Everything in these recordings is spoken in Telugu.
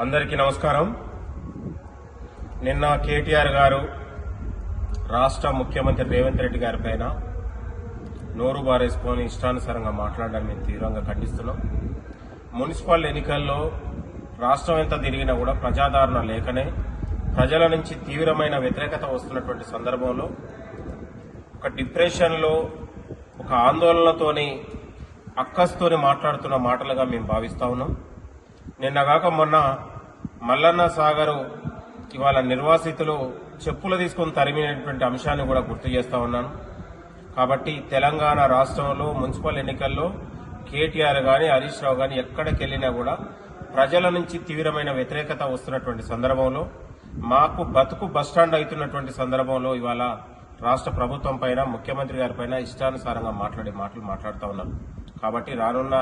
అందరికీ నమస్కారం. నిన్న కేటీఆర్ గారు రాష్ట్ర ముఖ్యమంత్రి రేవంత్ రెడ్డి గారి పైన నోరు బారేసుకొని ఇష్టానుసారంగా మాట్లాడడాన్ని మేము తీవ్రంగా ఖండిస్తున్నాం. మున్సిపల్ ఎన్నికల్లో రాష్ట్రం ఎంత తిరిగినా కూడా ప్రజాదరణ లేకనే ప్రజల నుంచి తీవ్రమైన వ్యతిరేకత వస్తున్నటువంటి సందర్భంలో ఒక డిప్రెషన్లో ఒక ఆందోళనతోని అక్కస్తోని మాట్లాడుతున్న మాటలుగా మేము భావిస్తా ఉన్నాం. నిన్నగాక మొన్న మల్లన్న సాగరు ఇవాళ నిర్వాసితులు చెప్పులు తీసుకుని తరిమినటువంటి అంశాన్ని కూడా గుర్తు చేస్తా ఉన్నాను. కాబట్టి తెలంగాణ రాష్ట్రంలో మున్సిపల్ ఎన్నికల్లో కేటీఆర్ గాని హరీష్ రావు గాని ఎక్కడికి వెళ్లినా కూడా ప్రజల నుంచి తీవ్రమైన వ్యతిరేకత వస్తున్నటువంటి సందర్భంలో మాకు బతుకు బస్టాండ్ అవుతున్నటువంటి సందర్భంలో ఇవాళ రాష్ట్ర ప్రభుత్వం పైన ముఖ్యమంత్రి గారి పైన ఇష్టానుసారంగా మాట్లాడుతూ ఉన్నారు. కాబట్టి రానున్న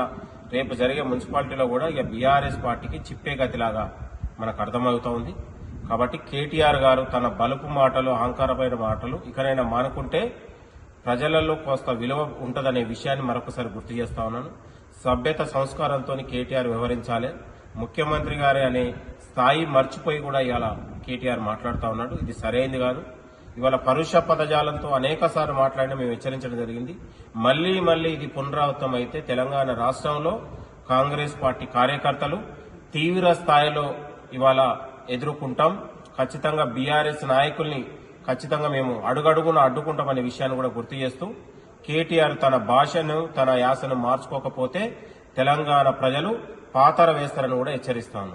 రేపు జరిగే మున్సిపాలిటీలో కూడా ఇక బీఆర్ఎస్ పార్టీకి చిప్పే గతిలాగా మనకు అర్థమవుతా ఉంది. కాబట్టి కేటీఆర్ గారు తన బలుపు మాటలు అహంకారమైన మాటలు ఇకనైనా మానుకుంటే ప్రజలలో కొంత విలువ ఉంటుందనే విషయాన్ని మరొకసారి గుర్తు చేస్తా ఉన్నాను. సభ్యత సంస్కారంతో కేటీఆర్ వ్యవహరించాలి. ముఖ్యమంత్రి గారే అనే స్థాయి మర్చిపోయి కూడా ఇవాళ కేటీఆర్ మాట్లాడుతూ ఉన్నాడు. ఇది సరైనది కాదు. ఇవాళ పరుష పదజాలంతో అనేకసార్లు మాట్లాడినా మేము హెచ్చరించడం జరిగింది. మళ్లీ ఇది పునరావృతం అయితే తెలంగాణ రాష్ట్రంలో కాంగ్రెస్ పార్టీ కార్యకర్తలు తీవ్ర స్థాయిలో ఇవాళ ఎదుర్కొంటాం. ఖచ్చితంగా బీఆర్ఎస్ నాయకుల్ని ఖచ్చితంగా మేము అడుగడుగున అడ్డుకుంటామనే విషయాన్ని కూడా గుర్తు చేస్తూ కేటీఆర్ తన భాషను తన యాసను మార్చుకోకపోతే తెలంగాణ ప్రజలు పాతర వేస్తారని కూడా హెచ్చరిస్తాను.